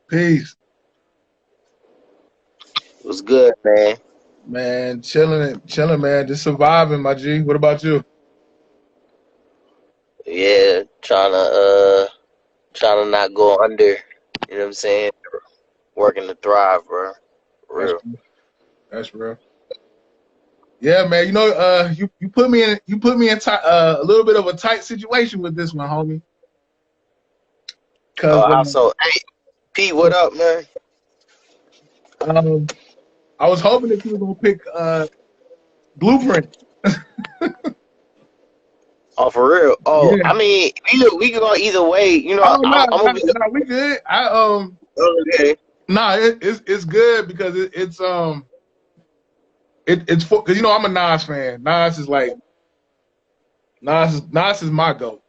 Peace, What's good, man? man. Chilling, man. Just surviving, my G. What about you? Yeah, trying to not go under. You know what I'm saying? Working to thrive, bro. For That's real. that's real. Yeah, man. You put me in a little bit of a tight situation with this one, homie. Cause Oh, how so? Hey, Pete, what up, man? um, I was hoping that you were gonna pick Blueprint. Oh, for real. Oh, Yeah. I mean, we can go either way. Oh no, I'm no, gonna be no, we good. okay. Nah, it's good because it's for because I'm a Nas fan. Nas is my goat.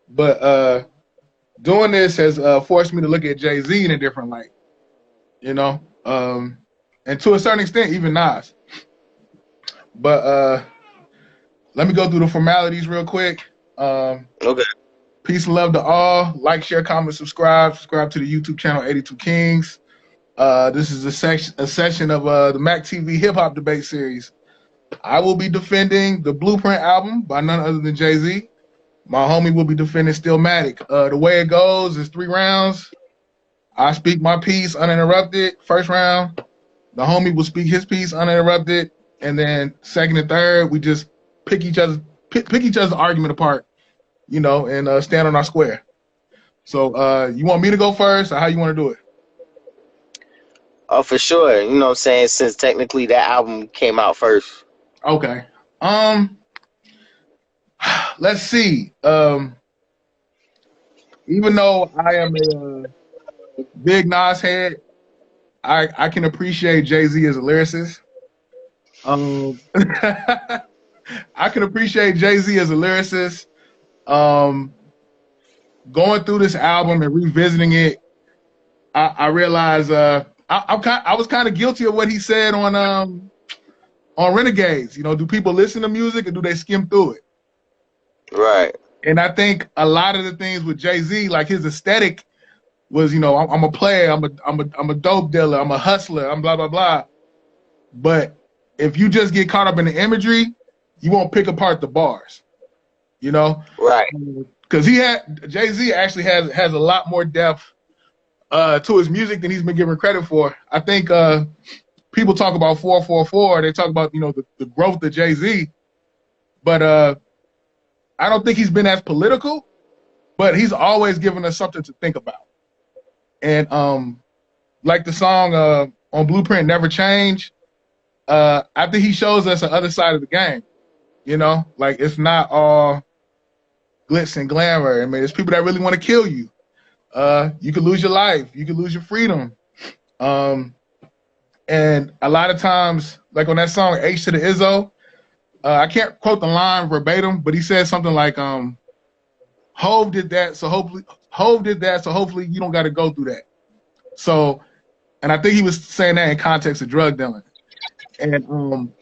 But doing this has forced me to look at Jay Z in a different light, you know, and to a certain extent, even Nas. But let me go through the formalities real quick. Um, Okay. Peace and love to all. Like, share, comment, subscribe. Subscribe to the YouTube channel 82 Kings. This is a session of the Mac TV Hip Hop Debate Series. I will be defending the Blueprint album by none other than Jay Z. My homie will be defending Stillmatic. The way it goes is 3 rounds. I speak my piece uninterrupted. First round, the homie will speak his piece uninterrupted, and then second and third, we just pick each other's argument apart, and stand on our square. So, you want me to go first, or how you want to do it? Oh, for sure. You know what I'm saying? Since technically that album came out first. Okay. Let's see. Even though I am a big Nas head, I can appreciate Jay Z as a lyricist. I can appreciate Jay Z as a lyricist. Um, Going through this album and revisiting it, I realized I was kind of guilty of what he said on Renegades. Do people listen to music or do they skim through it? Right. And I think a lot of the things with Jay Z, like his aesthetic, was I'm a player, I'm a dope dealer, I'm a hustler, I'm blah blah blah. But if you just get caught up in the imagery, you won't pick apart the bars. You know, Right. because Jay Z actually has a lot more depth to his music than he's been given credit for. I think people talk about 444, they talk about the growth of Jay Z, but I don't think he's been as political. But he's always given us something to think about. And like the song on Blueprint, Never Change. I think he shows us the other side of the game. Like it's not all glitz and glamour. I mean, there's people that really want to kill you. You could lose your life. You could lose your freedom. And a lot of times, like on that song H to the Izzo, I can't quote the line verbatim, but he said something like, Hove did that, so hopefully you don't got to go through that. So, and I think he was saying that in context of drug dealing. And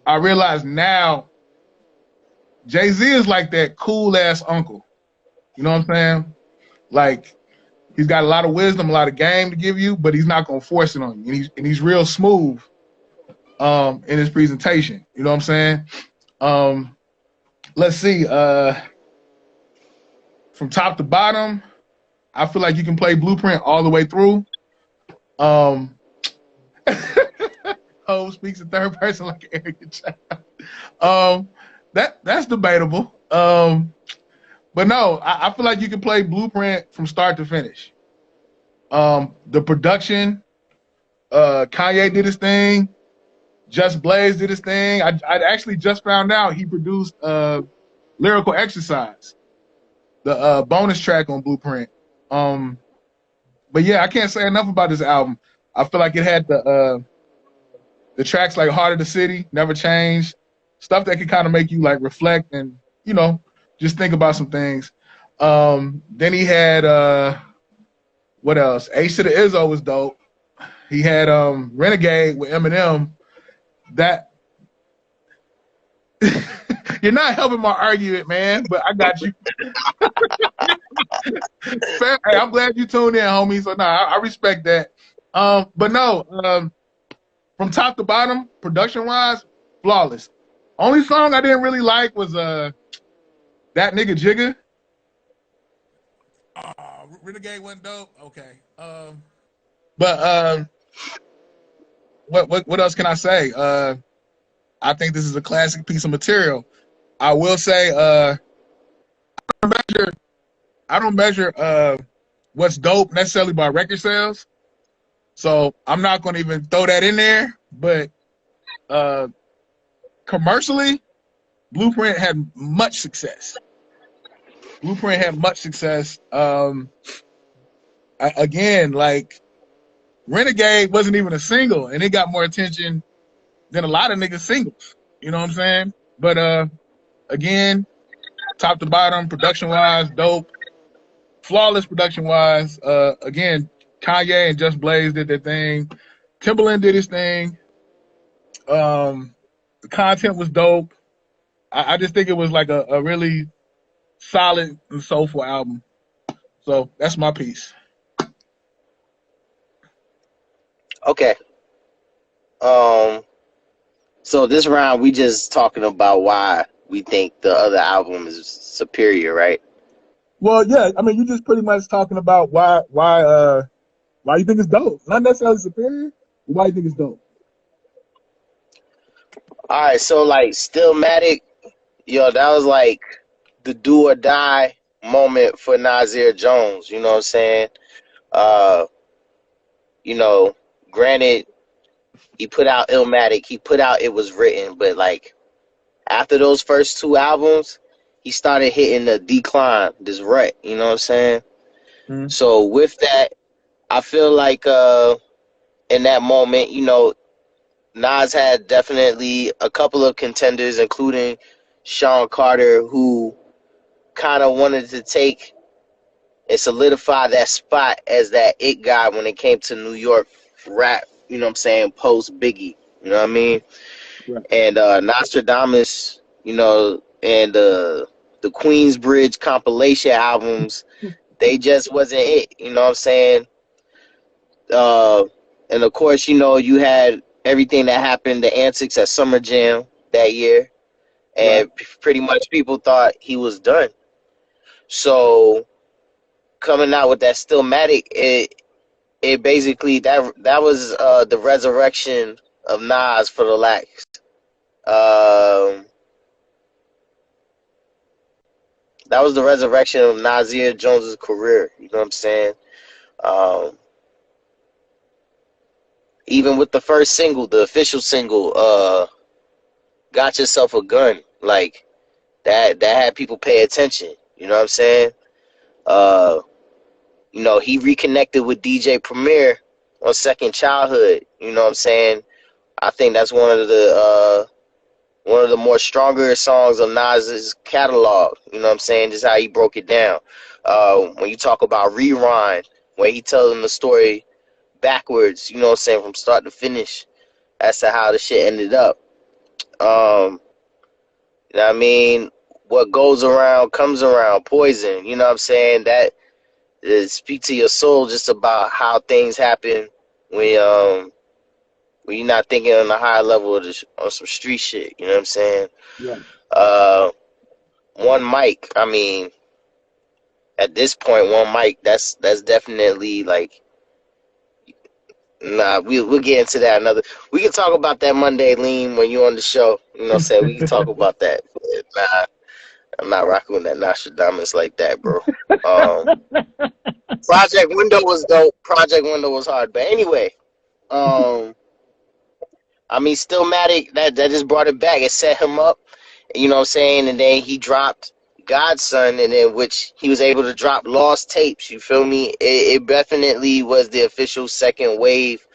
I realize now Jay Z is like that cool ass uncle. You know what I'm saying? Like he's got a lot of wisdom, a lot of game to give you, but he's not gonna force it on you. And he's real smooth in his presentation. You know what I'm saying? Let's see. From top to bottom, I feel like you can play Blueprint all the way through. Ho speaks in third person like an arrogant child. That's debatable. But no, I feel like you can play Blueprint from start to finish. The production, Kanye did his thing. Just Blaze did his thing. I actually just found out he produced Lyrical Exercise, the bonus track on Blueprint. But yeah, I can't say enough about this album. I feel like it had the tracks like Heart of the City, Never Changed, stuff that could kind of make you like reflect and just think about some things. Then he had what else? Ace to the Izzo was dope. He had Renegade with Eminem. That you're not helping my argument, man, but I got you. Fair, hey, I'm glad you tuned in, homie. So nah, I respect that. But no, from top to bottom, production wise, flawless. Only song I didn't really like was that nigga Jigga. Renegade wasn't dope. Okay. But what else can I say? I think this is a classic piece of material. I will say measure, I don't measure what's dope necessarily by record sales. So I'm not going to even throw that in there. But commercially, Blueprint had much success. Blueprint had much success. Again, like Renegade wasn't even a single, and it got more attention than a lot of niggas singles. You know what I'm saying? But again, top to bottom, production wise, dope, flawless production wise. Again, Kanye and Just Blaze did their thing. Timbaland did his thing. The content was dope. I just think it was like a really solid and soulful album. So that's my piece. Okay. So this round we just talking about why we think the other album is superior, right? Well, yeah, I mean, you just pretty much talking about why you think it's dope. Not necessarily superior, but why you think it's dope. All right, so like Stillmatic, yo, that was like the do or die moment for Nasir Jones. You know what I'm saying? Uh, you know, granted, he put out Illmatic, he put out It Was Written, but like after those first two albums, he started hitting the decline, this rut. You know what I'm saying? Mm-hmm. So with that, I feel like in that moment, you know, Nas had definitely a couple of contenders, including Sean Carter, who kind of wanted to take and solidify that spot as that it guy when it came to New York rap, you know what I'm saying, post Biggie, you know what I mean? Right. And Nostradamus, you know, and the Queensbridge compilation albums, they just wasn't it, you know what I'm saying? And of course, you know, you had everything that happened, the antics at Summer Jam that year, and Right. pretty much people thought he was done. So coming out with that Stillmatic, it basically that was the resurrection of Nas for the lax. Um, that was the resurrection of Nasir Jones's career. You know what I'm saying? Um, even with the first single, the official single, "Got Yourself a Gun," like that had people pay attention. You know what I'm saying? Uh, you know, he reconnected with DJ Premier on Second Childhood. You know what I'm saying? I think that's one of the more stronger songs of Nas's catalog. You know what I'm saying? Just how he broke it down. When you talk about Rewind, when he tells them the story backwards, you know what I'm saying, from start to finish, as to how the shit ended up. Um, you know what I mean? What goes around comes around. Poison, you know what I'm saying? That is speak to your soul just about how things happen when you're not thinking on a higher level of on some street shit. You know what I'm saying? Yeah. Uh, One mic. I mean, at this point, one mic. That's definitely like. Nah, we'll get into that another. We can talk about that Monday, Lean, when you're on the show. You know what I'm saying? We can talk about that. Nah, I'm not rocking with that Nostradamus like that, bro. Um, Project Window was dope. Project Window was hard, but anyway, um, I mean, Stillmatic that just brought it back. It set him up, you know what I'm saying? And then he dropped Godson, and then which he was able to drop Lost Tapes. You feel me? It definitely was the official second wave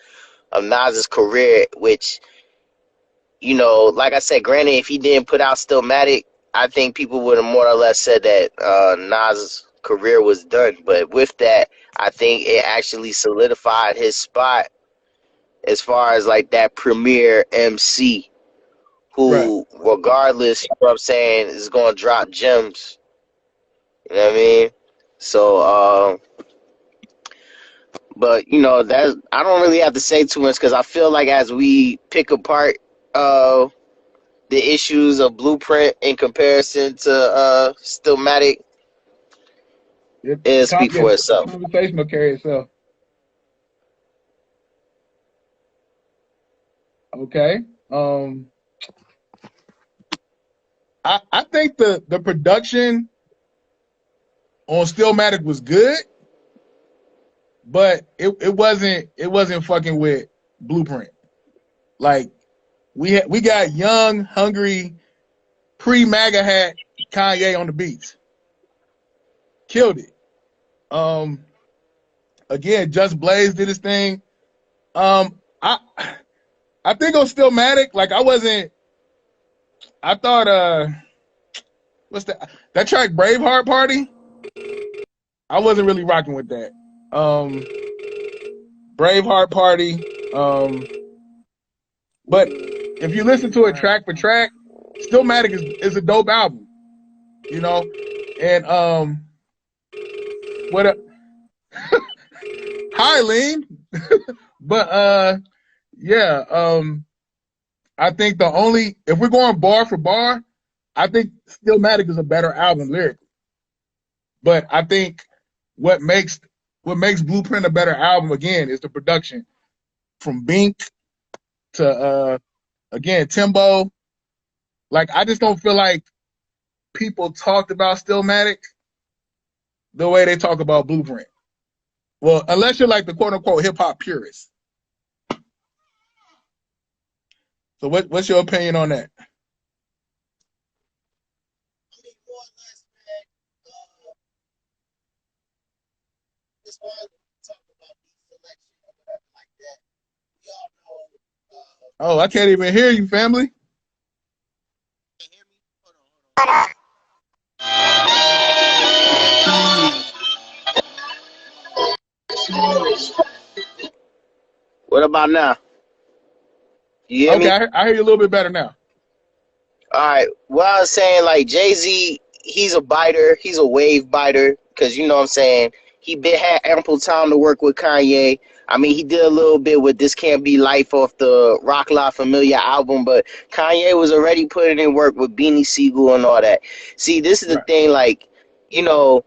of Nas's career, which, you know, like I said, granted, if he didn't put out Stillmatic, I think people would have more or less said that Nas's career was done. But with that, I think it actually solidified his spot as far as like that premier MC Right. who, regardless, you know what I'm saying, is going to drop gems. You know what I mean? So, but you know that I don't really have to say too much because I feel like as we pick apart the issues of Blueprint in comparison to Stillmatic, it'll speak Yeah, for the itself. conversation will carry itself. Okay. Um, I think the production on Stillmatic was good, but it wasn't fucking with Blueprint. Like we got young, hungry, pre MAGA hat Kanye on the beats, killed it. Um, again, Just Blaze did his thing. I think on Stillmatic, like I wasn't. I thought what's that track Braveheart Party? I wasn't really rocking with that. Um, Braveheart Party. Um, but if you listen to it track for track, Stillmatic is a dope album, you know. And what? Hi, Lean. But yeah. I think the only if we're going bar for bar, I think Stillmatic is a better album lyrically. But I think what makes what makes Blueprint a better album again is the production from Bink to again Timbo. Like I just don't feel like people talked about Stillmatic the way they talk about Blueprint. Well, unless you're like the quote unquote hip hop purist. So what's your opinion on that? Oh, I can't even hear you, family. What about now? You hear Okay, me? I hear you a little bit better now. All right. Well, I was saying like Jay Z, he's a biter. He's a wave biter because you know what I'm saying. Had ample time to work with Kanye. I mean, he did a little bit with "This Can't Be Life" off the Rock La Familia album, but Kanye was already putting in work with Beanie Siegel and all that. See, this is the Right. thing. Like, you know,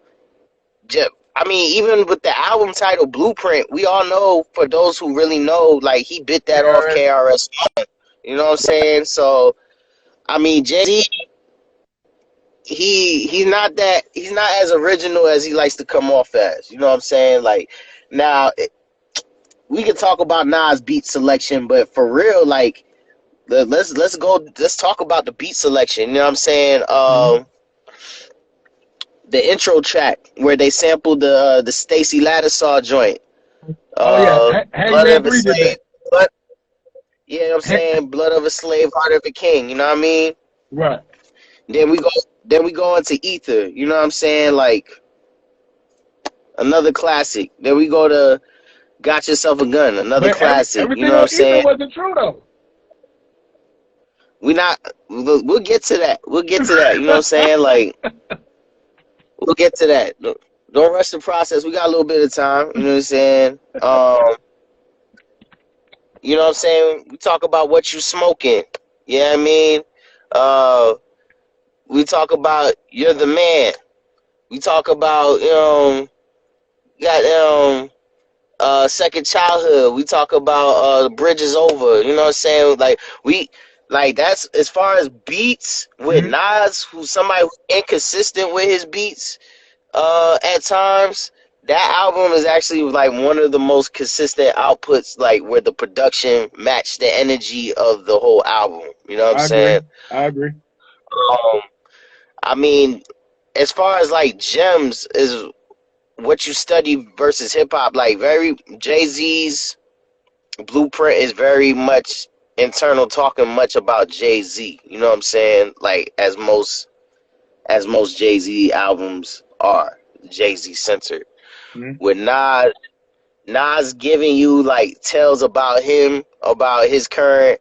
I mean, even with the album title Blueprint, we all know for those who really know, like he bit that off KRS. KRS. You know what I'm saying? So, I mean, Jay Z he's not as original as he likes to come off as. You know what I'm saying? Like now we can talk about Nas beat selection, but for real, like let's talk about the beat selection. You know what I'm saying? Mm-hmm. The intro track where they sampled the Stacy Lattisaw joint. Oh yeah, Blood Hangman of a 3 did slave. that. Blood, you know what I'm Ha- saying? Blood of a slave, heart of a king. You know what I mean? right. Then we go. Then we go into Ether. You know what I'm saying? Like another classic. Then we go to Got Yourself a Gun, another But classic. You everything know what I'm on Ether saying? wasn't true though. We not. We'll get to that. We'll get to that. You know what I'm saying? Like we'll get to that. Don't rush the process. We got a little bit of time. You know what I'm saying? You know what I'm saying? We talk about what you smoking. Yeah, I mean, uh, we talk about you're the man. We talk about got second childhood. We talk about the bridge is over. You know what I'm saying? Like we like that's as far as beats with Mhm. Nas, who's somebody who's inconsistent with his beats at times. That album is actually like one of the most consistent outputs, like where the production matched the energy of the whole album. You know what I'm I agree. saying? I agree. Um, I mean, as far as like gems is what you study versus hip hop, like very Jay Z's Blueprint is very much internal talking much about Jay Z. You know what I'm saying? Like as most Jay Z albums are Jay Z centered. Mhm. With Nas giving you like tales about him, about his current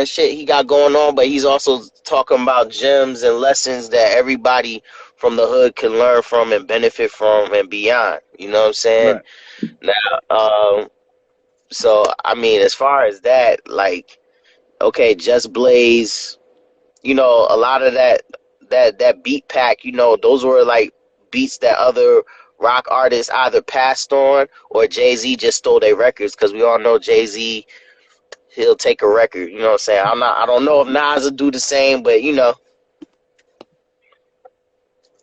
shit he got going on, but he's also talking about gems and lessons that everybody from the hood can learn from and benefit from and beyond. You know what I'm saying? Right. Now, so I mean, as far as that, like, okay, Just Blaze, you know, a lot of that beat pack, you know, those were like beats that other rock artists either passed on or Jay-Z just stole their records, because we all know Jay-Z, he'll take a record, you know what I'm saying? I don't know if Nas will do the same, but you know,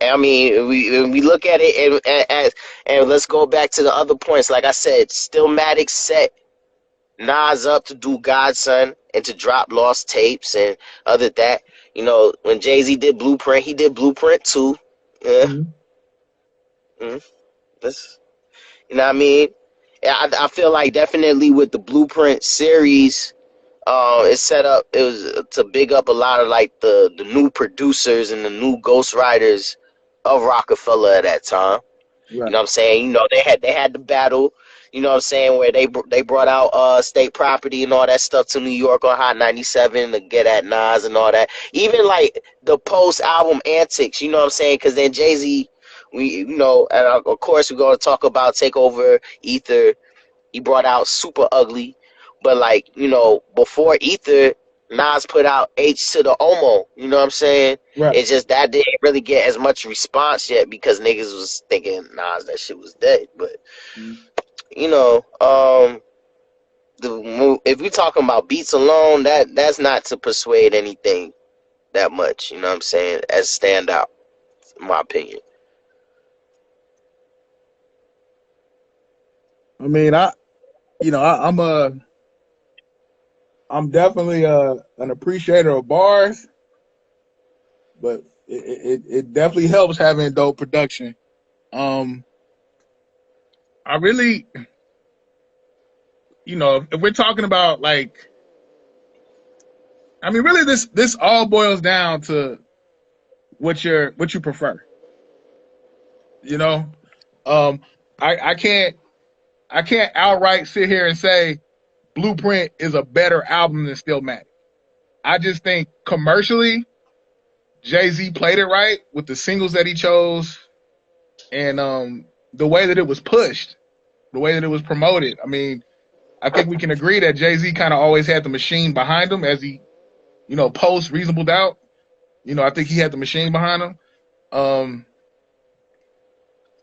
I mean, we look at it and let's go back to the other points. Like I said, Stillmatic set Nas up to do Godson and to drop Lost Tapes and other that. You know, when Jay-Z did Blueprint, he did Blueprint too. Yeah. Mhm. That's, you know what I mean? Yeah, I feel like definitely with the Blueprint series, it set up, it was to big up a lot of like the new producers and the new ghostwriters of Rockefeller at that time. You Right. know what I'm saying? You know, they had the battle, you know what I'm saying, where they brought out State Property and all that stuff to New York on Hot 97 to get at Nas and all that. Even like the post album antics, you know what I'm saying? Because then Jay-Z, we, you know, and of course we're going to talk about Takeover Ether. He brought out Super Ugly, but like, you know, before Ether, Nas put out H to the Omo. You know what I'm saying? Right. It's just that didn't really get as much response yet because niggas was thinking Nas that shit was dead. But Mhm. you know, if we talking about beats alone, that's not to persuade anything that much. You know what I'm saying? As standout, in my opinion. I mean, I'm definitely an appreciator of bars, but it definitely helps having dope production. Um, I really, if we're talking about like, I mean, really, this all boils down to what you prefer. You know, um, I I can't outright sit here and say Blueprint is a better album than Stillmatic. I just think commercially, Jay Z played it right with the singles that he chose and the way that it was pushed, the way that it was promoted. I mean, I think we can agree that Jay Z kind of always had the machine behind him as he, post Reasonable Doubt. I think he had the machine behind him. Um,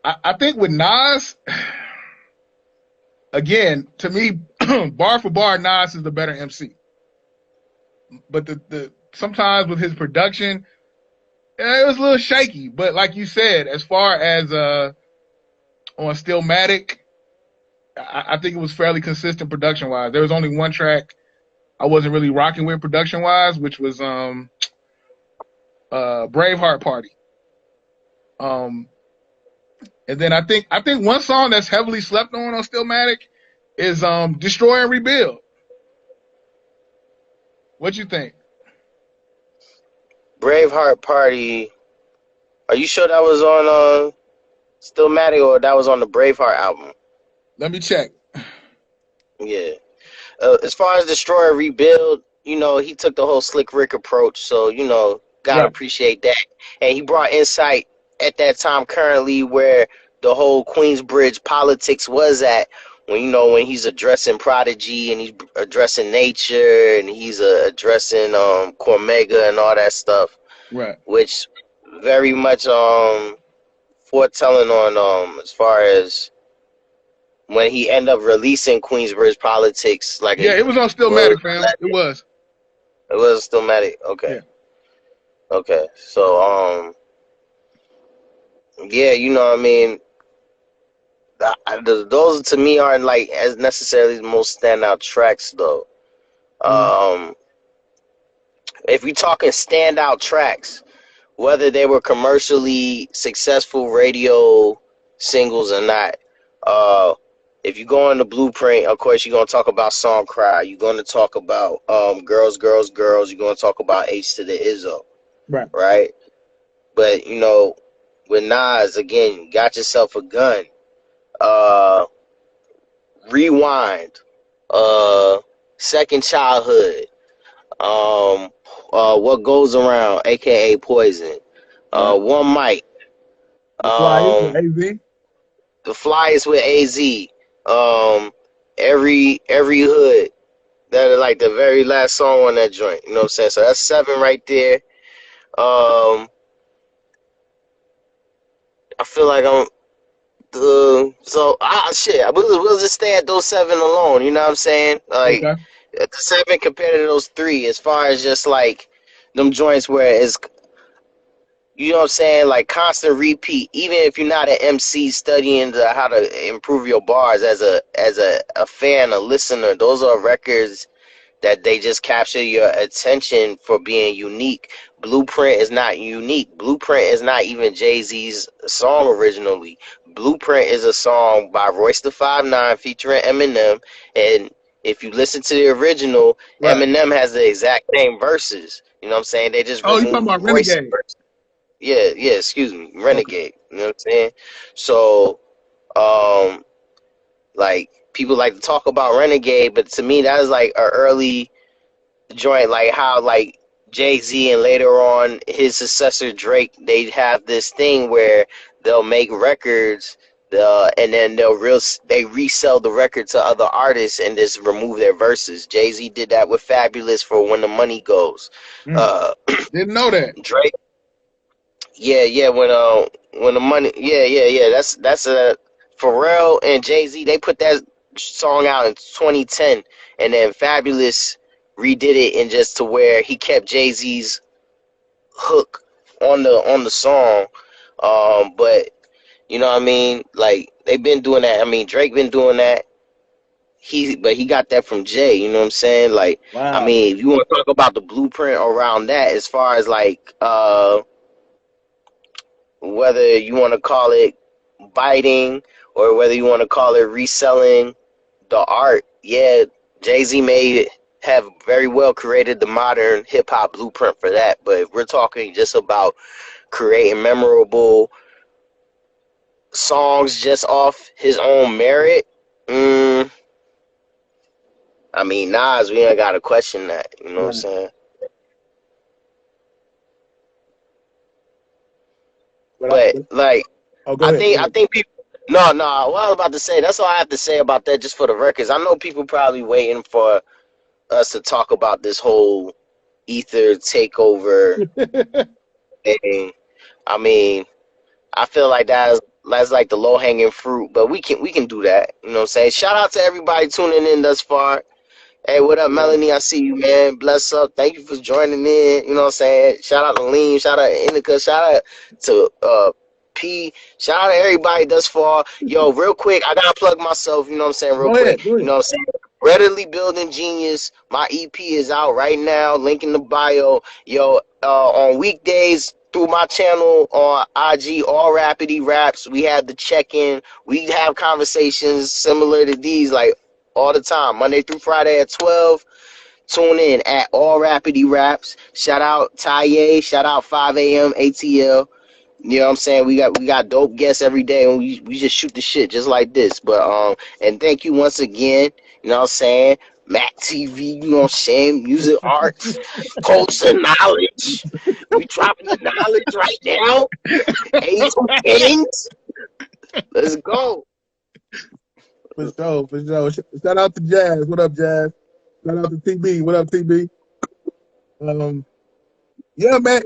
I think with Nas, again, to me, bar for bar, Nas is the better MC. But the sometimes with his production, it was a little shaky. But like you said, as far as on Stillmatic, I think it was fairly consistent production wise. There was only one track I wasn't really rocking with production wise, which was Braveheart Party. Um, and then I think one song that's heavily slept on Stillmatic is Destroy and Rebuild. What you think? Braveheart Party. Are you sure that was on Stillmatic or that was on the Braveheart album? Let me check. Yeah. As far as Destroy and Rebuild, you know, he took the whole Slick Rick approach, so you know, gotta Right, appreciate that. And he brought insight at that time currently where the whole Queensbridge politics was at, when you know, when he's addressing Prodigy and he's addressing Nature and he's addressing Cormega and all that stuff, right. which very much foretelling on as far as when he ended up releasing Queensbridge Politics, like Yeah, a it was on well, Stillmatic, fam. It was. it was Stillmatic. Okay, Yeah. okay. So yeah, you know what I mean. Those to me aren't like as necessarily the most standout tracks though. Mm, Um, if we talking standout tracks, whether they were commercially successful radio singles or not, uh, if you go on the Blueprint, of course you're gonna talk about Song Cry. You're gonna talk about Girls, Girls, Girls. You're gonna talk about H to the Izzo, right. right? But you know, with Nas again, got yourself a gun. Uh, Rewind. Uh, Second Childhood. Um, what goes around, aka Poison. Right. One Mic. The Flyers with Um, AZ. the Flyers with AZ. Every hood. That is like the very last song on that joint. You know what I'm saying? So that's 7 right there. I feel like I'm shit. We'll just stay at those 7 alone. You know what I'm saying? Like Okay. the 7 compared to those 3, as far as just like them joints where it's, you know what I'm saying, like constant repeat. Even if you're not an MC studying how to improve your bars as a fan, a listener, those are records that they just capture your attention for being unique. Blueprint is not unique. Blueprint is not even Jay-Z's song originally. Blueprint is a song by Royce the 5'9" featuring Eminem. And if you listen to the original, Right. Eminem has the exact same verses. You know what I'm saying? They just Oh, you talking removed about Royce's Renegade? verse. Yeah, excuse me. Okay. Renegade. You know what I'm saying? So, um, like, people like to talk about Renegade, but to me, that is like an early joint, like how like Jay-Z and later on his successor Drake, they have this thing where they'll make records, and then they resell the record to other artists and just remove their verses. Jay-Z did that with Fabulous for When the Money Goes. Mm. Uh, Didn't know that. Drake, yeah, when the money, yeah. That's Pharrell and Jay-Z. They put that song out in 2010, and then Fabulous redid it and just to where he kept Jay-Z's hook on the song. But you know what I mean? Like they've been doing that. I mean, Drake been doing that. He got that from Jay. You know what I'm saying? Like, I Wow. mean, if you want to talk about the blueprint around that, as far as like whether you want to call it biting or whether you want to call it reselling the art, yeah, Jay-Z may have very well created the modern hip hop blueprint for that. But if we're talking just about creating memorable songs just off his own merit, I mean, Nas, we ain't got to question that. You know what I'm Right. saying? But But like, oh, go I ahead. think Go I ahead. think people. No. What I was about to say. That's all I have to say about that. Just for the records, I know people probably waiting for us to talk about this whole ether takeover thing. I mean, I feel like that's like the low hanging fruit, but we can do that. You know what I'm saying? Shout out to everybody tuning in thus far. Hey, what up, Yeah. Melanie? I see you, man. Bless up. Thank you for joining in. You know what I'm saying? Shout out to Lean. Shout out to Indica. Shout out to P. Shout out to everybody thus far. Yo, real quick, I gotta plug myself. You know what I'm saying? Real Go quick. ahead. Go You ahead. know what I'm saying? Readily Building Genius. My EP is out right now. Link in the bio. Yo, on weekdays through my channel on IG, All Rapidy Raps. We have the check-in. We have conversations similar to these, like all the time, Monday through Friday at 12. Tune in at All Rapidy Raps. Shout out Taye. Shout out 5 a.m. ATL. You know what I'm saying? We got dope guests every day, and we just shoot the shit just like this. But and thank you once again. You know what I'm saying? Mac TV. You know what I'm saying? Music arts, culture, knowledge. We dropping the knowledge right now. A2 Kings. Let's go. For sure. For sure. Shout out to Jazz. What up, Jazz? Shout out to TB. What up, TB? Um. Yeah, man.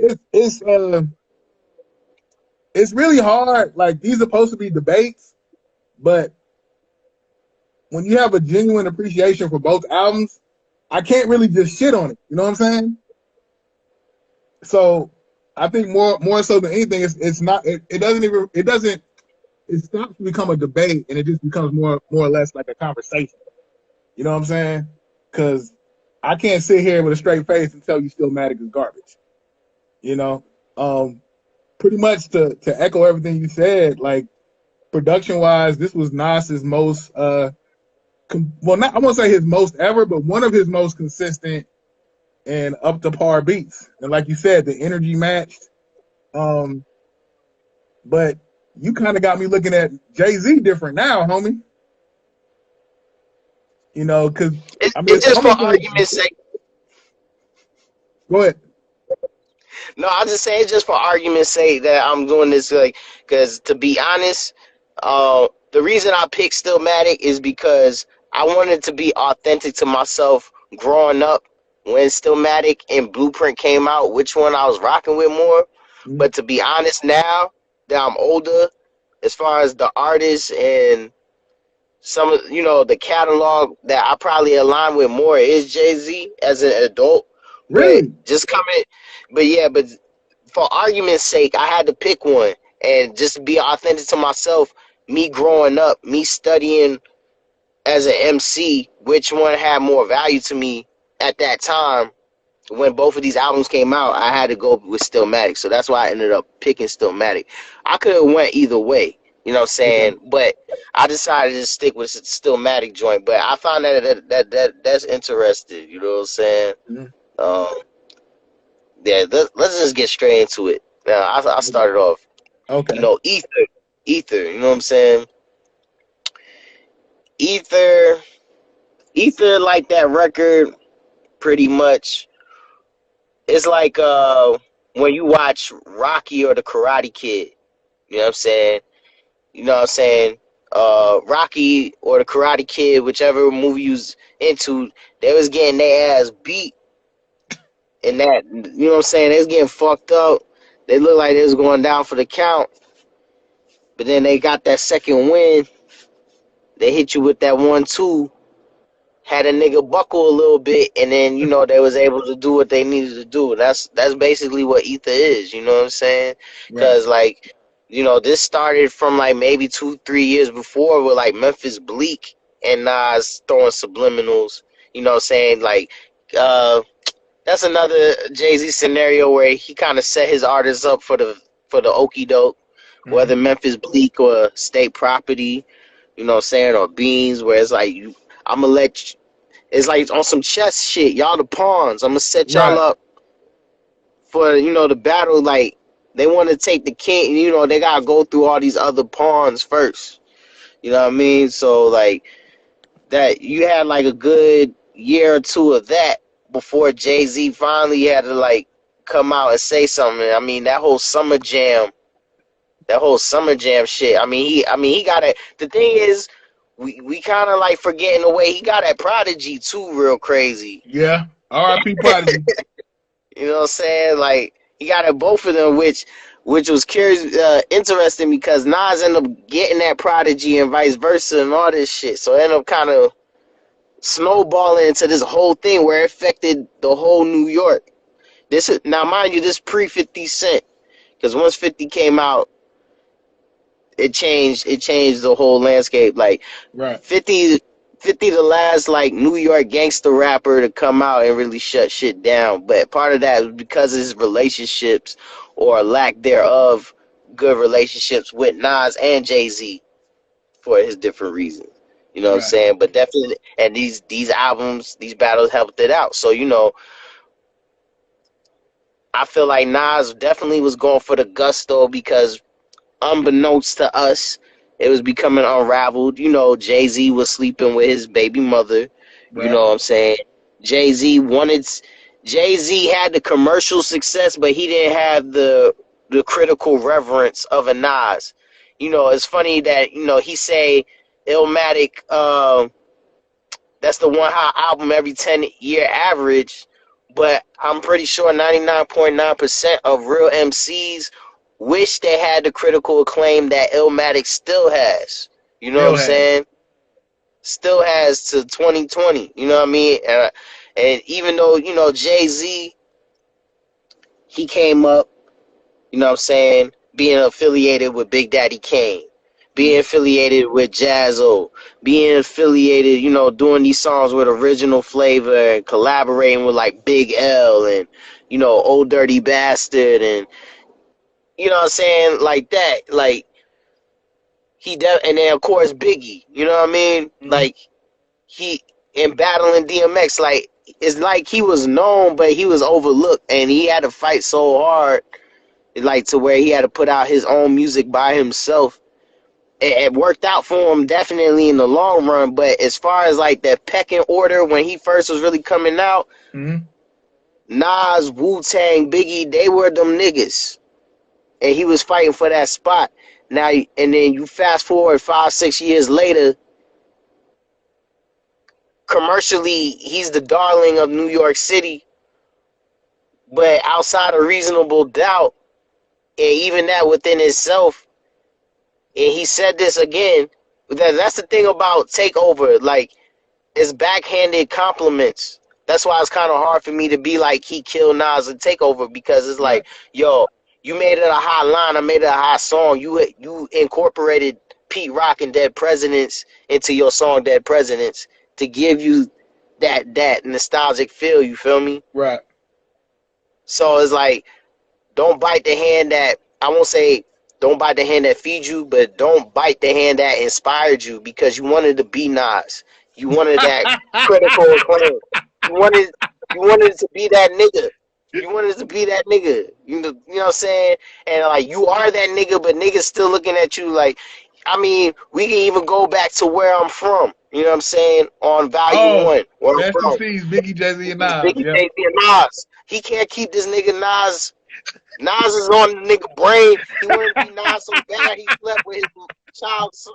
It's really hard. Like these are supposed to be debates, but when you have a genuine appreciation for both albums, I can't really just shit on it. You know what I'm saying? So I think more so than anything, it's not it doesn't even it doesn't it stops to become a debate and it just becomes more or less like a conversation. You know what I'm saying? Because I can't sit here with a straight face and tell you Stillmatic is garbage. You know, pretty much to echo everything you said, like production wise, this was Nas's most well, not I won't say his most ever, but one of his most consistent and up to par beats. And like you said, the energy matched. Um, but you kind of got me looking at Jay-Z different now, homie. You know, because It's, I mean, it's it's just for almost like argument's sake. go ahead. No, I'm just saying, just for argument's sake, that I'm doing this, like, because to be honest, the reason I picked Stillmatic is because I wanted to be authentic to myself growing up when Stillmatic and Blueprint came out, which one I was rocking with more. Mm. But to be honest, now that I'm older, as far as the artists and some of the catalog that I probably align with more is Jay-Z as an adult. But Really? just coming, but yeah, but for argument's sake, I had to pick one and just be authentic to myself. Me growing up, me studying as an MC, which one had more value to me at that time when both of these albums came out? I had to go with Stillmatic, so that's why I ended up picking Stillmatic. I could have went either way, you know what I'm Okay. saying? But I decided to stick with Stillmatic joint. But I found that's interesting, you know what I'm saying? Mhm. Um, yeah, let's just get straight into it. Now, I started off, Okay. Ether, you know what I'm saying? Ether, Ether, like that record, pretty much. It's like when you watch Rocky or the Karate Kid, you know what I'm saying? You know what I'm saying? Rocky or the Karate Kid, whichever movie you was into, they was getting their ass beat and that, you know what I'm saying? They was getting fucked up. They looked like they was going down for the count, but then they got that second win. They hit you with that 1-2, had a nigga buckle a little bit, and then they was able to do what they needed to do. That's basically what Ether is. You know what I'm saying? Right. Because like, this started from like maybe 2-3 years before with like Memphis Bleak and Nas throwing subliminals. You know what I'm saying? Like, that's another Jay-Z scenario where he kind of set his artists up for the okie doke, Hmm. whether Memphis Bleak or State Property. You know what I'm saying? Or Beans, where it's like I'm gonna let it's like on some chess shit. Y'all the pawns. I'm gonna set y'all Right. up for the battle. Like they want to take the king. They gotta go through all these other pawns first. You know what I mean? So like that, you had like a good year or two of that before Jay Z finally had to like come out and say something. I mean that whole summer jam shit. I mean he got it. The thing is, we kind of like forgetting the way he got at Prodigy too, real crazy. Yeah. R.I.P. Prodigy. You know what I'm saying? Like he got at both of them, which was curious, interesting because Nas ended up getting that Prodigy and vice versa and all this shit. So it ended up kind of snowballing into this whole thing where it affected the whole New York. This is now, mind you, this pre 50 Cent, because once 50 came out, it changed the whole landscape. Like Right. 50, 50, the last like New York gangster rapper to come out and really shut shit down. But part of that was because of his relationships or lack thereof, good relationships with Nas and Jay-Z for his different reasons. You know what I'm Right. saying? But definitely, and these albums, these battles helped it out. So I feel like Nas definitely was going for the gusto because unbeknownst to us, it was becoming unraveled. Jay Z was sleeping with his baby mother. You Right. know what I'm saying? Jay Z wanted. Jay Z had the commercial success, but he didn't have the critical reverence of a Nas. It's funny that he say Illmatic. That's the one hot album every 10-year average, but I'm pretty sure 99.9% of real MCs wish they had the critical acclaim that Illmatic still has. You know what I'm Still has. saying? Still has to 2020. You know what I mean? And even though, Jay Z, he came up, you know what I'm saying, being affiliated with Big Daddy Kane, being Mm. affiliated with Jazzo, being affiliated, doing these songs with original flavor and collaborating with like Big L and, Old Dirty Bastard and, you know what I'm saying, like that. Like, and then of course Biggie, you know what I mean? Hmm. Like, he, in battling DMX, like, it's like he was known, but he was overlooked and he had to fight so hard, like, to where he had to put out his own music by himself. It worked out for him definitely in the long run, but as far as like the pecking order when he first was really coming out, Hmm. Nas, Wu-Tang, Biggie, they were them niggas. And he was fighting for that spot. Now, and then you fast forward 5, 6 years later, commercially, he's the darling of New York City. But outside of reasonable doubt, and even that within itself, and he said this again, that's the thing about Takeover. Like, it's backhanded compliments. That's why it's kind of hard for me to be like he killed Nas and Takeover, because it's like, yo, you made it a hot line, I made it a hot song. You incorporated Pete Rock and Dead Presidents into your song Dead Presidents to give you that nostalgic feel. You feel me? Right. So it's like, don't bite the hand that, I won't say don't bite the hand that feeds you, but don't bite the hand that inspired you, because you wanted to be Nas. You wanted that critical acclaim. You wanted to be that nigga. You wanted to be that nigga. You know what I'm saying? And like, you are that nigga, but niggas still looking at you like, I mean, we can even go back to where I'm from. You know what I'm saying? On Volume 1. Where I'm Master from. C's, Biggie, Jay-Z, and Nas. Biggie, Jay-Z, and Nas. He can't keep this nigga Nas. Nas is on the nigga brain. He wanted to be Nas so bad he slept with his child's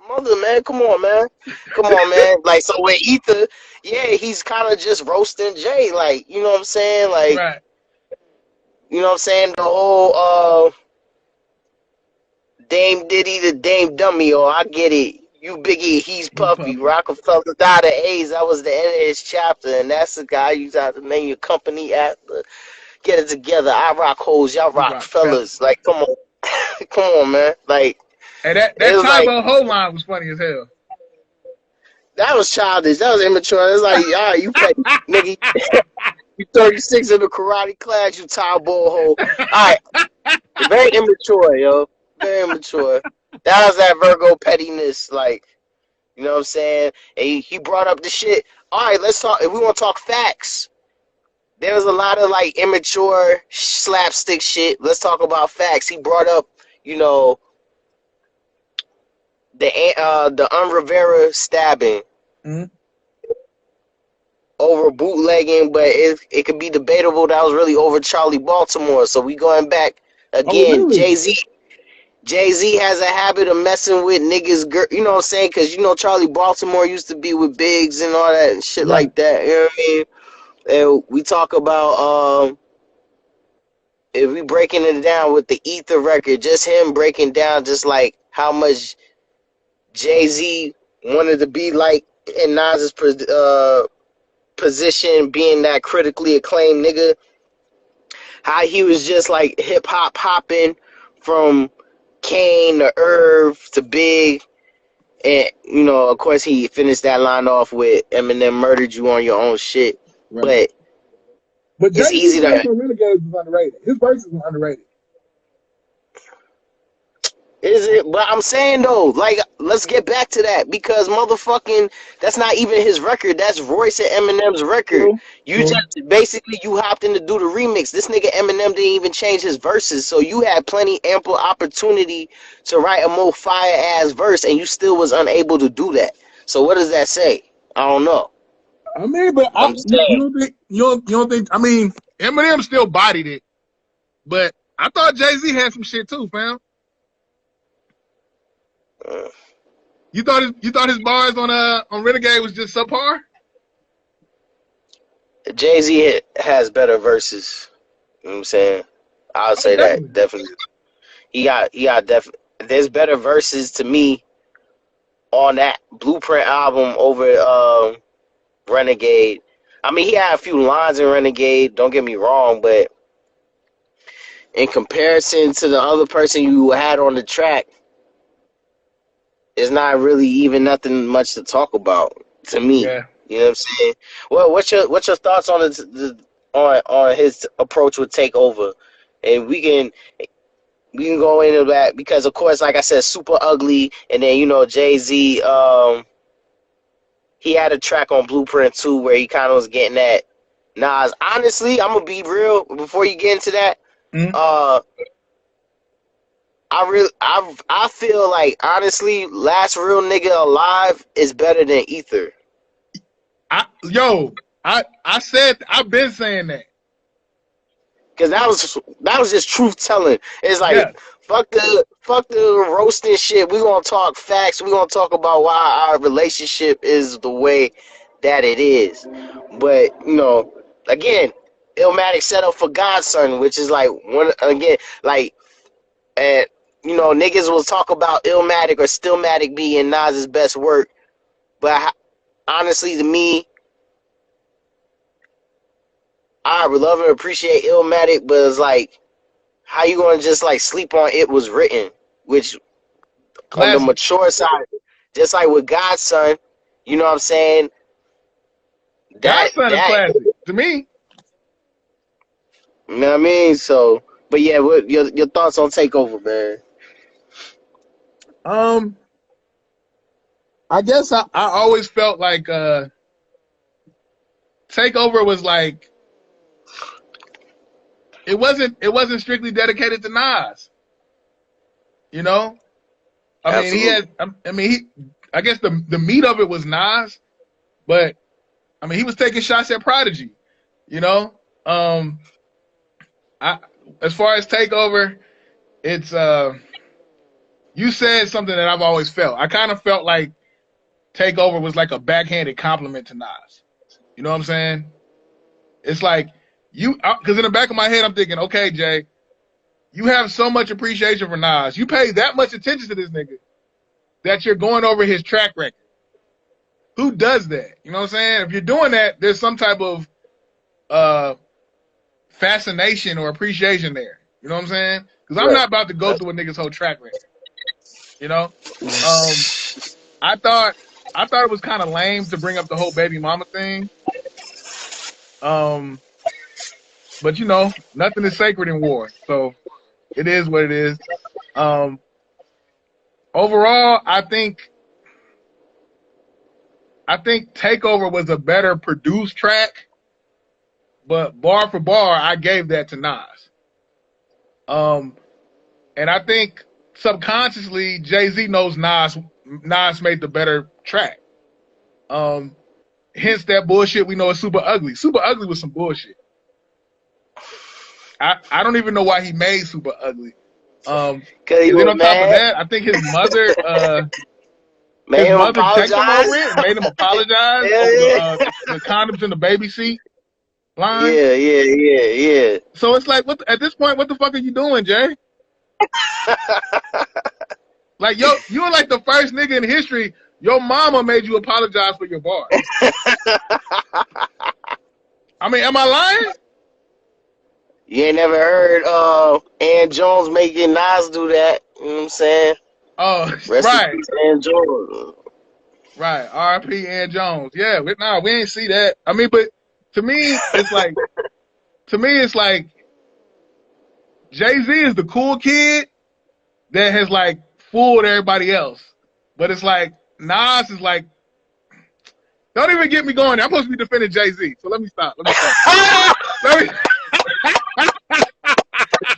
mother, man. Come on, man. Come on, man. Like, so with Ether, yeah, he's kind of just roasting Jay. Like, you know what I'm saying? Like, Right. you know what I'm saying? The whole Dame Diddy to Dame Dummy, or I get it. You Biggie, he's Puffy. Rockefeller died of AIDS. That was the end of his chapter, and that's the guy you have to name your company after. Get it together. I rock hoes, y'all rock fellas. Like, come on. Come on, man. Like, and that Tybo whole line was funny as hell. That was childish. That was immature. It's like, all right, you petty, nigga. You 36 in the karate class, you Tybo hole. All right. Very immature, yo. Very immature. That was that Virgo pettiness, like, you know what I'm saying? And he brought up the shit. All right, let's talk. If we want to talk facts, there was a lot of like immature slapstick shit. Let's talk about facts. He brought up, you know, the Rivera stabbing over bootlegging, but it could be debatable that was really over Charlie Baltimore. So we going back again. really? Jay-Z has a habit of messing with niggas, you know what I'm saying? Because, you know, Charlie Baltimore used to be with Biggs and all that and shit like that. You know what I mean? And we talk about, if we breaking it down with the Ether record, just him breaking down just like how much Jay-Z wanted to be like in Nas's position, being that critically acclaimed nigga. How he was just like hip-hop hopping from Kane to Irv to Big, and you know, of course, he finished that line off with Eminem murdered you on your own shit. Right. But it's easy to. Renegade was underrated. His verses were underrated. Is it? But I'm saying though, like, let's get back to that, because motherfucking, that's not even his record. That's Royce and Eminem's record. You just basically you hopped in to do the remix. This nigga Eminem didn't even change his verses, so you had plenty ample opportunity to write a more fire ass verse, and you still was unable to do that. So what does that say? I don't know. I mean, but you don't think? I mean, Eminem still bodied it, but I thought Jay-Z had some shit too, fam. You thought his bars on Renegade was just subpar? Jay-Z has better verses. You know what I'm saying? I would say that definitely. He got definitely. There's better verses to me on that Blueprint album over Renegade. I mean, he had a few lines in Renegade. Don't get me wrong, but in comparison to the other person you had on the track, it's not really even nothing much to talk about to me. Yeah. You know what I'm saying? Well, what's your thoughts on on his approach with Takeover? And we can go into that because, of course, like I said, Super Ugly, and then, you know, Jay-Z, he had a track on Blueprint 2 where he kind of was getting at Nas. Honestly, I'm gonna be real before you get into that. I feel like, honestly, Last Real Nigga Alive is better than Ether. I've been saying that. because that was just truth telling. It's like Yeah, fuck the roasting shit. We gonna talk facts. We gonna talk about why our relationship is the way that it is. But again, Illmatic set up for Godson, which is like one again, like, and niggas will talk about Illmatic or Stillmatic being Nas's best work, but honestly, to me, I would love and appreciate Illmatic, but it's like, how you gonna just like sleep on It Was Written, which on the classic. mature side, just like with Godson, you know what I'm saying? That Godson is that classic to me. you know what I mean? So, but yeah, what your thoughts on Takeover, man? Um, I guess I always felt like Takeover was like it wasn't strictly dedicated to Nas. You know, I mean he Absolutely. had I guess the meat of it was Nas, but I mean he was taking shots at Prodigy. You know, I as far as Takeover, it's you said something that I've always felt. I kind of felt like Takeover was like a backhanded compliment to Nas. You know what I'm saying? It's like because in the back of my head I'm thinking, okay, Jay, you have so much appreciation for Nas. You pay that much attention to this nigga that you're going over his track record. Who does that? You know what I'm saying? If you're doing that, there's some type of uh, fascination or appreciation there. You know what I'm saying? Because I'm Right. not about to go through a nigga's whole track record. You know, I thought it was kind of lame to bring up the whole baby mama thing. But nothing is sacred in war, so it is what it is. Overall, I think Takeover was a better produced track, but bar for bar, I gave that to Nas. And I think subconsciously Jay-Z knows Nas made the better track. Hence that bullshit we know is Super Ugly. Super Ugly was some bullshit. I don't even know why he made Super Ugly. Cause And he then was on top of mad, that, I think his mother made him checked him apologize. over it, made him apologize Yeah, over yeah, the condoms in the baby seat line. yeah. So it's like, at this point, what the fuck are you doing, Jay? Like, you were like the first nigga in history. Your mama made you apologize for your bar. I mean, am I lying? You ain't never heard Ann Jones making Nas do that. You know what I'm saying? Oh, Rest in right. peace, Ann Jones. Right. R.I.P. Ann Jones. Yeah, we ain't see that. I mean, but to me, it's like Jay-Z is the cool kid that has like fooled everybody else. But it's like Nas is like, don't even get me going. I'm supposed to be defending Jay-Z. So let me stop. Let me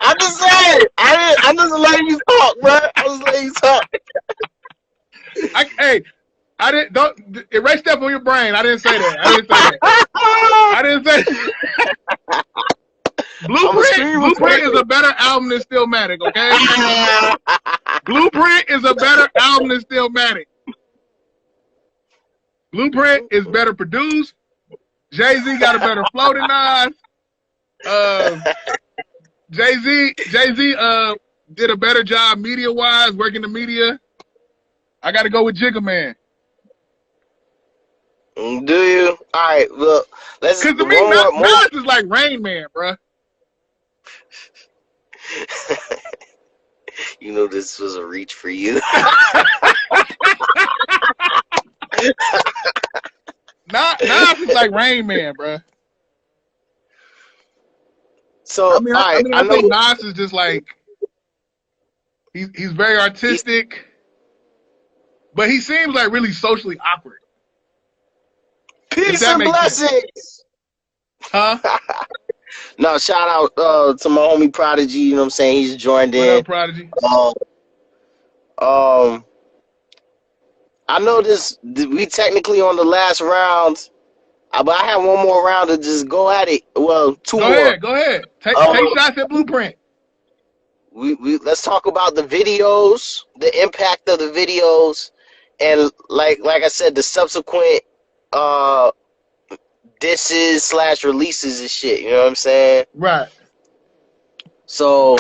I'm just saying. I'm just letting you talk, bro. I'm just letting you talk. hey, don't erase that from your brain. I didn't say that. I didn't say that. Blueprint is a better album than Stillmatic, okay? Blueprint is a better album than Stillmatic. Blueprint is better produced. Jay-Z got a better flow than Nas. Jay-Z did a better job media-wise, working the media. I got to go with Jigga Man. Do you? All right. Well, let's. Because to me, Nas is like Rain Man, bro. You know this was a reach for you. Nas is like Rain Man, bro. So I think Nas is just like he's very artistic, but he seems like really socially awkward. Peace and blessings. Huh? No, shout out to my homie Prodigy. You know what I'm saying? He's joined in. What up, Prodigy? I know this. We technically on the last round But I have one more round to just go at it. Well, two Go more. ahead. Go ahead. Um, Take shots at Blueprint. we let's talk about the videos, the impact of the videos, and like I said, the subsequent uh disses slash releases and shit. You know what I'm saying? Right. So,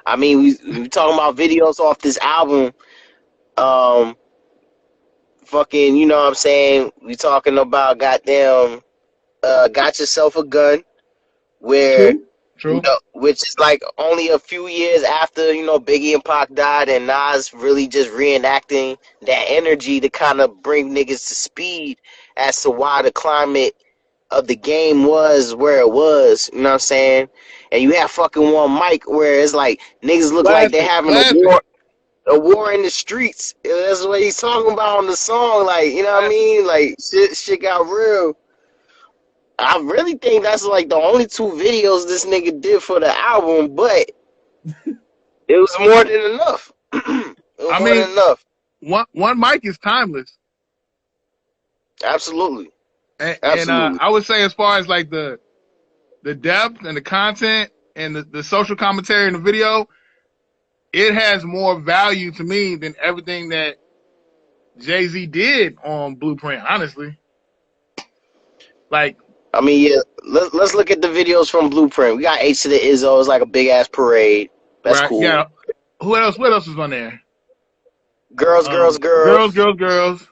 I mean, we talking about videos off this album. Um, fucking, you know what I'm saying? We talking about goddamn, got yourself a gun, where True. True. which is like only a few years after Biggie and Pac died, and Nas really just reenacting that energy to kind of bring niggas to speed as to why the climate of the game was where it was. You know what I'm saying? And you have fucking one mic where it's like niggas look like they're Classic. having Classic. a war in the streets. That's what he's talking about on the song. Like, you know what I Classic. mean? Like shit got real. I really think that's like the only two videos this nigga did for the album, but it was more than enough. It was I more than mean, enough. one mic is timeless. Absolutely. And Absolutely. I would say as far as like the depth and the content and the social commentary in the video, it has more value to me than everything that Jay-Z did on Blueprint, honestly. Like, I mean, yeah, let's look at the videos from Blueprint. We got H to the Izzo. It's like a big ass parade. That's right, cool. yeah. Who else? What else was on there? Girls, girls, Girls, girls. girls, girls.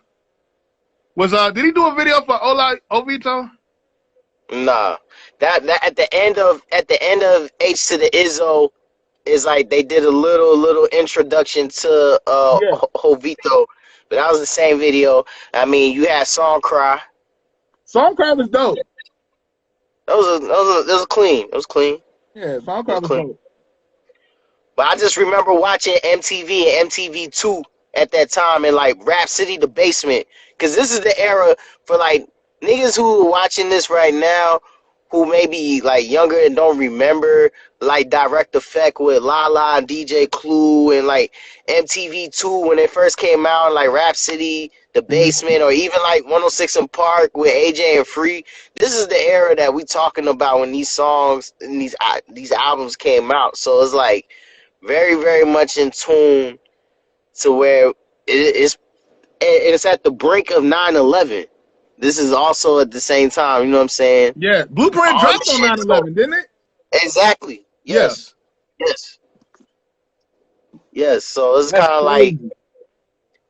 Was did he do a video for Ola Ovito? Nah. That at the end of H to the Izzo is like they did a little introduction to Yeah. Jovito, but that was the same video. I mean, you had Song Cry. Songcraft was dope. That was a clean. It was clean. Yeah, It was Songcraft was clean. dope. But I just remember watching MTV and MTV2 at that time and like Rap City The Basement. Because this is the era for like niggas who are watching this right now who may be like younger and don't remember like Direct Effect with Lala and DJ Clue and like MTV2 when it first came out, like Rap City The Basement, or even like 106 in Park with AJ and Free. This is the era that we talking about when these songs and these albums came out. So it's like very, very much in tune to where it's at the brink of 9/11. This is also at the same time, you know what I'm saying? Yeah, Blueprint All the dropped on shit 9/11, didn't it? exactly. Yeah. Yes. Yes. Yes. So it's That's kind of like crazy.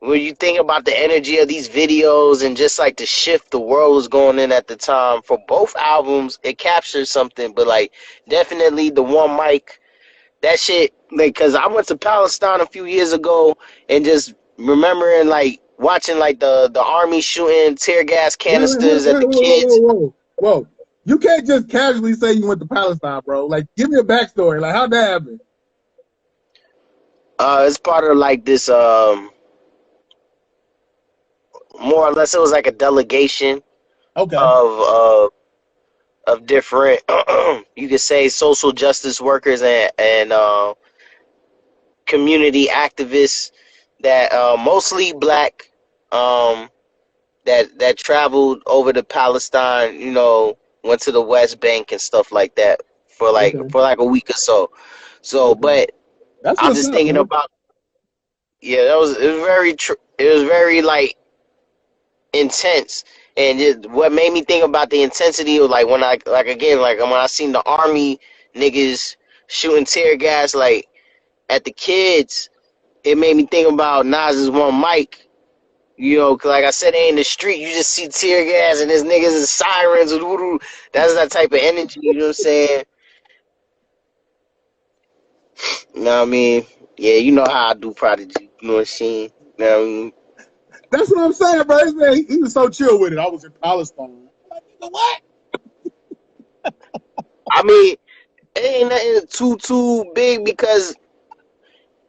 when you think about the energy of these videos and just like the shift the world was going in at the time for both albums, it captures something. But like definitely the one mic, that shit, like, cause I went to Palestine a few years ago and just remembering like watching like the army shooting tear gas canisters at the kids. Whoa. You can't just casually say you went to Palestine, bro. Like, give me a backstory. Like, how'd that happen? It's part of like this more or less it was like a delegation Okay. of different you could say social justice workers and community activists that mostly black that traveled over to Palestine, went to the West Bank and stuff like that Okay. for like a week or so. So, Okay. but That's I'm what's just up, thinking man. about it was very it was very like intense, and what made me think about the intensity of like when I like again like when I seen the army niggas shooting tear gas like at the kids, it made me think about Nas's one mic. 'Cause like I said, they in the street, you just see tear gas and there's niggas and sirens and woo. That's that type of energy, you know what I'm saying? You know what I mean? Yeah, you know how I do Prodigy, you know what I'm saying? You know what I mean? That's what I'm saying, bro. This man, he was so chill with it. I was in Palestine. Like, you know what? I mean, it ain't nothing too big because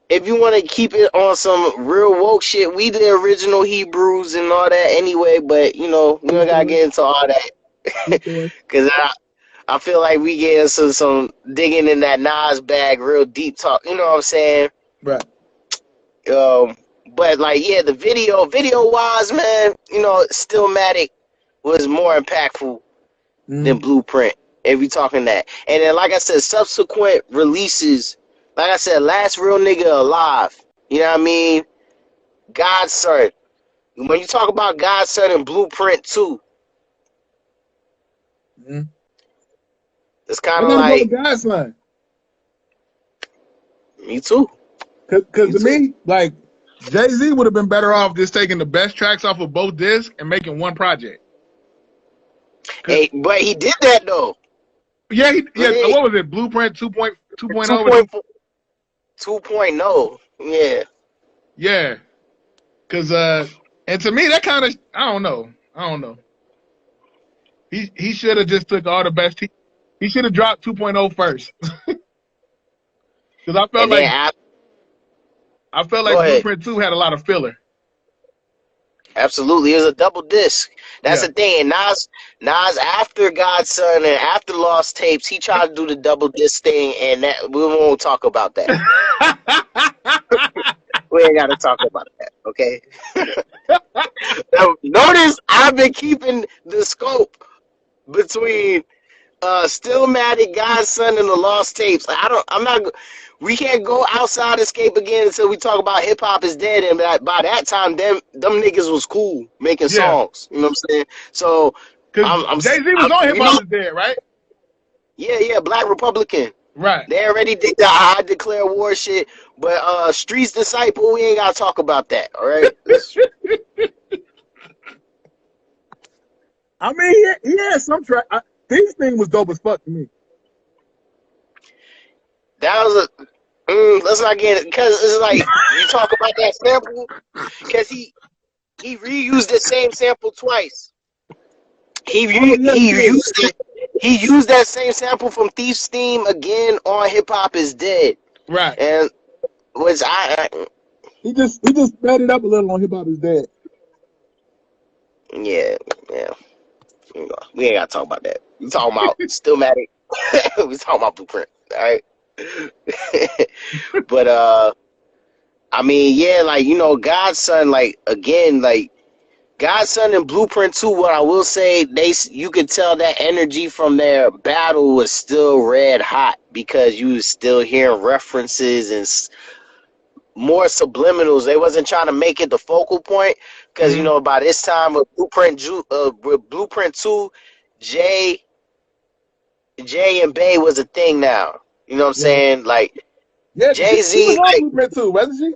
if you want to keep it on some real woke shit, we the original Hebrews and all that anyway, but we don't gotta get into all that. Okay. Cause I feel like we get into some digging in that Nas bag, real deep talk. You know what I'm saying? Right. But like, yeah, the video wise, man, Stillmatic was more impactful. than Blueprint. If we talking that, and then like I said, subsequent releases, like I said, Last Real Nigga Alive. You know what I mean? Godson. When you talk about Godson and Blueprint too, it's kind I of gotta go like with Godson. me too. Because to me, like Jay-Z would have been better off just taking the best tracks off of both discs and making one project. Hey, but he did that though. Yeah, yeah. Hey, What was it? Blueprint 2.0? 2.0. Yeah. Yeah. Because, and to me, that kind of, I don't know. He should have just took all the best. He should have dropped 2.0 first. Because I felt And like then go ahead. Blueprint 2 had a lot of filler. Absolutely, it was a double disc. That's Yeah. the thing. And Nas after Godson and after Lost Tapes, he tried to do the double disc thing, and that we won't talk about that. We ain't got to talk about that, okay? Now, notice I've been keeping the scope between Stillmatic, Godson, and the Lost Tapes. We can't go outside Escape again until we talk about Hip Hop is Dead. And by that time, them niggas was cool making Yeah. songs. You know what I'm saying? So, Because Jay-Z was on Hip Hop is Dead, right? Yeah, Black Republican. Right. They already did the I declare war shit. But Streets Disciple, we ain't got to talk about that, all right? I mean, he had some track. This thing was dope as fuck to me. That was let's not get it, because it's like you talk about that sample, because he reused the same sample twice. He used it. He used that same sample from Thief's Theme again on Hip Hop is Dead. Right. And was he just sped it up a little on Hip Hop is Dead. Yeah. We ain't gotta talk about that. We talking about Stillmatic. We talking about Blueprint. All right. But I mean, yeah, like, you know, Godson, like, again, like Godson and Blueprint 2, what I will say, you could tell that energy from their battle was still red hot, because you was still hearing references and more subliminals. They wasn't trying to make it the focal point, because you know, by this time with Blueprint 2, Jay and Bay was a thing now. You know what I'm saying? Like, yeah, Jay-Z, she was on like, Blueprint too, wasn't she?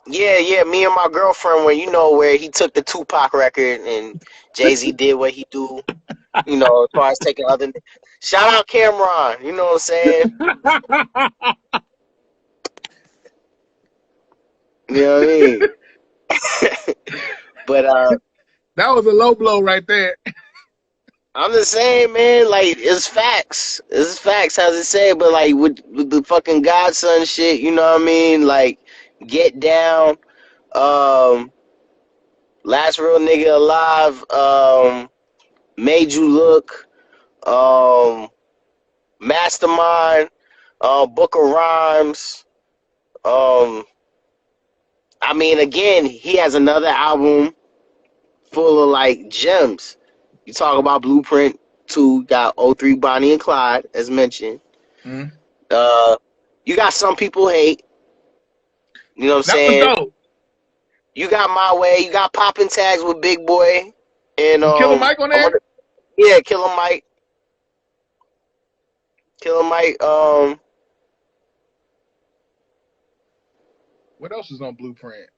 Yeah, me and my girlfriend, where he took the Tupac record and Jay-Z did what he do, you know, as far as taking other. Shout out Cameron, you know what I'm saying? You know what I mean? But that was a low blow right there. I'm just saying, man, like, it's facts. It's facts, as it say, but like with the fucking Godson shit, you know what I mean? Like, Get Down, Last Real Nigga Alive, Made You Look, Mastermind, Book of Rhymes. I mean, again, he has another album full of like gems. You talk about Blueprint 2, got '03 Bonnie and Clyde, as mentioned. You got Some People Hate. You know what I'm saying? That was dope. You got My Way. You got Poppin' Tags with Big Boy. And Killer Mike on there? Yeah, Killer Mike. What else is on Blueprint?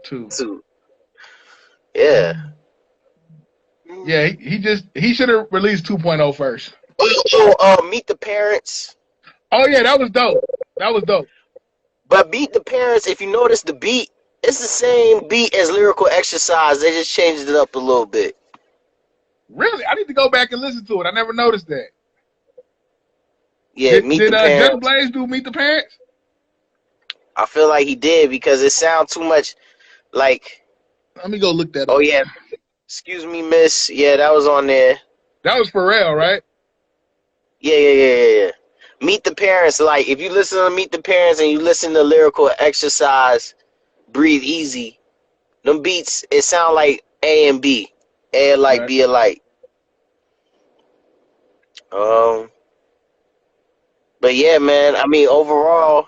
2. Yeah. Yeah, he should have released 2.0 first. Meet the Parents. Oh yeah, that was dope. But Meet the Parents, if you notice the beat, it's the same beat as Lyrical Exercise. They just changed it up a little bit. Really? I need to go back and listen to it. I never noticed that. Yeah, Meet the Parents. Just Blaze do Meet the Parents? I feel like he did, because it sounds too much like. Let me go look that up. Oh yeah, Excuse Me, Miss. Yeah, that was on there. That was Pharrell, right? Yeah. Meet the Parents. Like, if you listen to Meet the Parents and you listen to Lyrical Exercise, Breathe Easy, them beats, it sound like A and B. A alike, B alike. Um, but yeah, man. I mean, overall,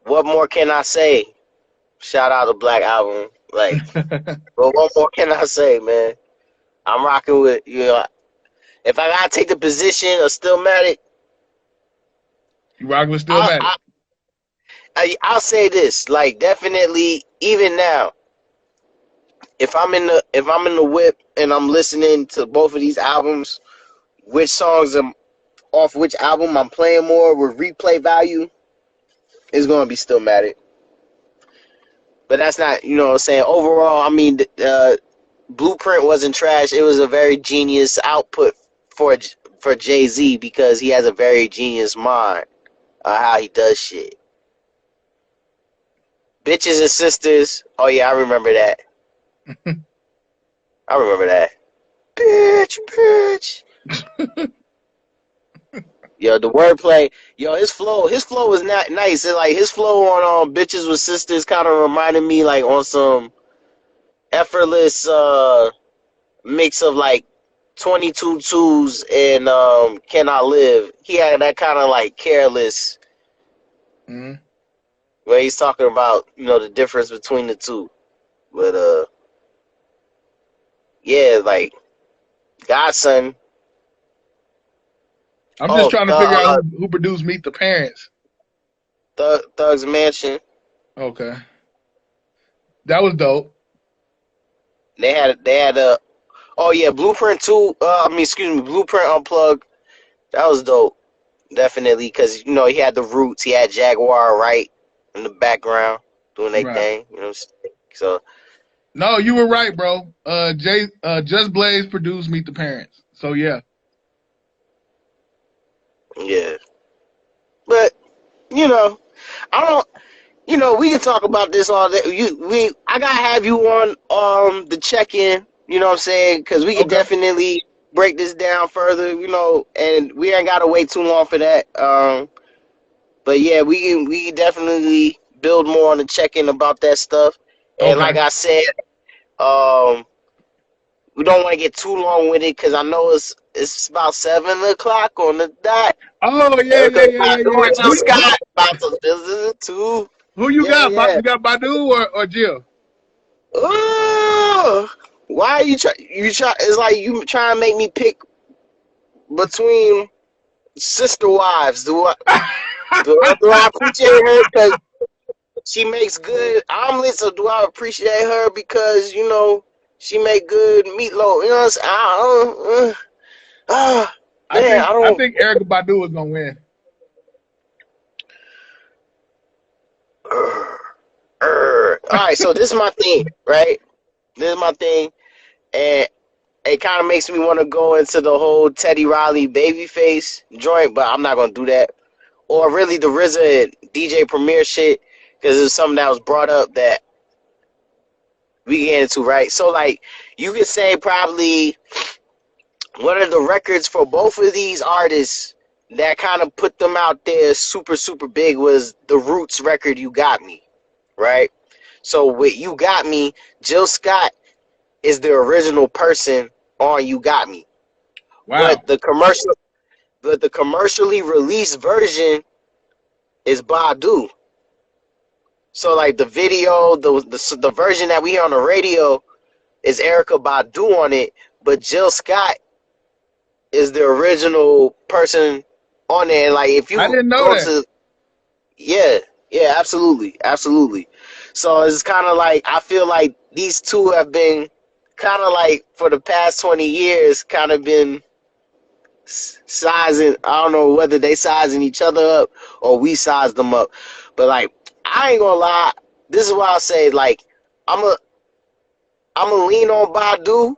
what more can I say? Shout out to Black Album. Like, but what more can I say, man? I'm rocking with you know. If I gotta take the position of Stillmatic, You rock with I'll, Stillmatic. I, I'll say this. Like, definitely, even now, if I'm in the whip and I'm listening to both of these albums, which songs am off which album I'm playing more with replay value is gonna be Stillmatic. But that's not, you know what I'm saying. Overall, I mean, Blueprint wasn't trash. It was a very genius output for for Jay Z because he has a very genius mind on how he does shit. Bitches and sisters. Oh yeah, I remember that. I remember that. Bitch, bitch. Yo, the wordplay. Yo, his flow was not nice. And, like his flow on bitches with sisters kind of reminded me like on some effortless mix of like 22 twos and Can I Live. He had that kind of like careless Mm-hmm. where he's talking about, you know, the difference between the two. But yeah, like Godson. I'm just Oh, trying to figure out who produced Meet the Parents. Thug's Mansion. Okay, that was dope. They had a oh yeah, Blueprint 2. I mean, excuse me, Blueprint Unplugged. That was dope. Definitely, because you know he had the roots. He had Jaguar right in the background doing their Right. thing. You know what I'm saying? So No, you were right, bro. Just Blaze produced Meet the Parents. So yeah. yeah, but you know, I don't. You know, we can talk about this all day. I gotta have you on the check in. You know what I'm saying? Because we can Okay. definitely break this down further. You know, and we ain't gotta wait too long for that. But yeah, we can definitely build more on the check in about that stuff. And Okay. like I said, um, we don't want to get too long with it because I know it's about 7 o'clock on the dot. Oh yeah, Erica yeah, yeah, yeah, Badu yeah. and Jill Scott about to visit too. Who you Yeah, got? yeah. You got Badu or Jill? Oh, why are you try? You try? It's like you trying to make me pick between sister wives. Do I appreciate her because she makes good omelets, or do I appreciate her because you know she make good meatloaf? You know what I'm saying? I Man, think I I don't. think Erica Badu is gonna win. All right, so this is my thing, right? This is my thing, and it kind of makes me want to go into the whole Teddy Riley babyface joint, but I'm not gonna do that. Or really the RZA and DJ Premier shit, because it's something that was brought up that we get into, right? So like, you could say probably one of the records for both of these artists that kind of put them out there super super big was the Roots record "You Got Me," right? So with "You Got Me," Jill Scott is the original person on "You Got Me," Wow. but the commercially released version is Badu. So like the video, the version that we hear on the radio is Erica Badu on it, but Jill Scott is the original person on there. Like if I you didn't know go that. to yeah, yeah, absolutely, absolutely. So it's kind of like I feel like these two have been kind of like for the past 20 years, kind of been sizing. I don't know whether they sizing each other up or we size them up, but like I ain't gonna lie. This is why I say like I'm a I'm gonna lean on Badu,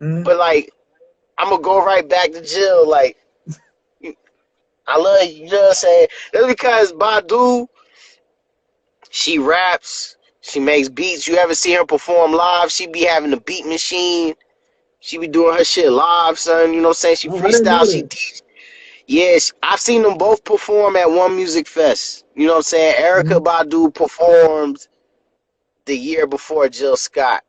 Mhm. but like I'm gonna go right back to Jill. Like I love you, you know what I'm saying? That's because Badu, she raps, she makes beats. You ever see her perform live? She be having a beat machine. She be doing her shit live, son. You know what I'm saying? She Oh, I didn't know freestyle, she that. teach. Yes, I've seen them both perform at one music fest. You know what I'm saying? Erica Mhm. Badu performed the year before Jill Scott.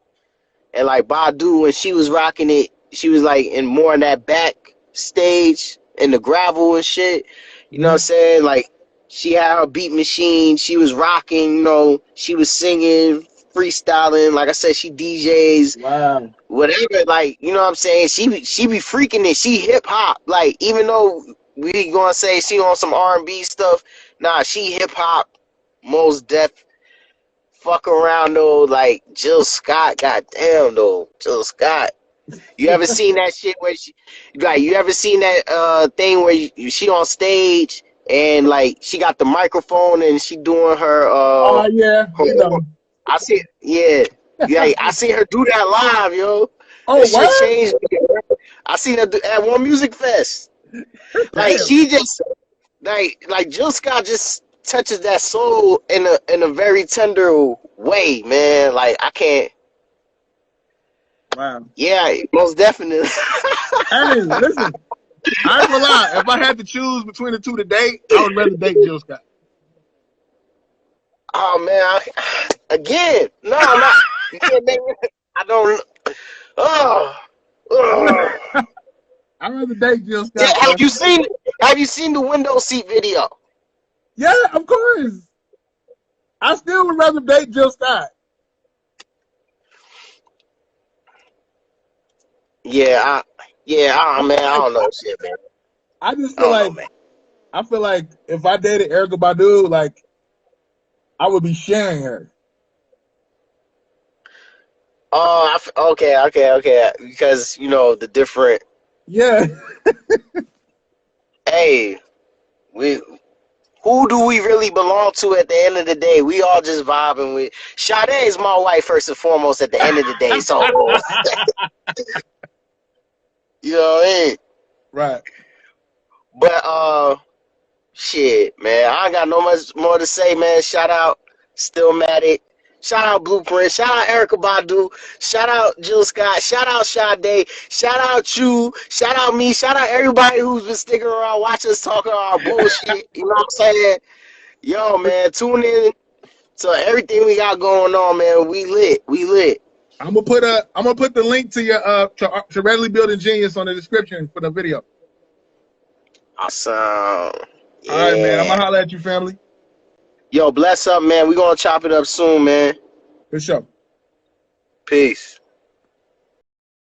And like Badu, when she was rocking it, she was like in more in that back stage in the gravel and shit. You know what I'm saying? Like, she had her beat machine. She was rocking, you know. She was singing, freestyling. Like I said, she DJs. Wow. Whatever, like, you know what I'm saying? She be freaking it. She hip hop. Like, even though we gonna say she on some R&B stuff, nah, she hip hop. Most def. Fuck around though, like Jill Scott. Goddamn though, Jill Scott. You ever seen that shit where she, like, you ever seen that thing where she on stage and like she got the microphone and she doing her Oh yeah. her, I see, yeah. Yeah, I seen her do that live, yo. Oh, That shit what? changed me. I seen her at One Music Fest. Like, Damn. she just like Jill Scott just touches that soul in a very tender way, man. Like, I can't. Wow. Yeah, most definitely. Hey, listen. I ain't gonna lie. If I had to choose between the two to date, I would rather date Jill Scott. Oh man, again, no, I'm not. You can't make me. I don't. Oh, oh. I'd rather date Jill Scott. Yeah, have you seen? Have you seen the window seat video? Yeah, of course. I still would rather date Jill Scott. Yeah, man, I don't know shit, man. I just I feel don't know, like man. I feel like if I dated Erykah Badu, like I would be sharing her. Oh, okay. Because you know the different. Yeah. Hey, who do we really belong to at the end of the day? We all just vibing with. Sade is my wife first and foremost at the end of the day. So you know what I mean? Right. But shit, man, I ain't got no much more to say, man. Shout out Stillmatic. Shout out Blueprint. Shout out Erykah Badu. Shout out Jill Scott. Shout out Sade. Shout out you. Shout out me. Shout out everybody who's been sticking around watching us talking our bullshit. You know what I'm saying? Yo, man, tune in to everything we got going on, man. We lit. We lit. I'm gonna put the link to your to Readily Building Genius on the description for the video. Awesome. Yeah. All right, man. I'm gonna holler at you, family. Yo, bless up, man. We gonna chop it up soon, man. For sure. Peace.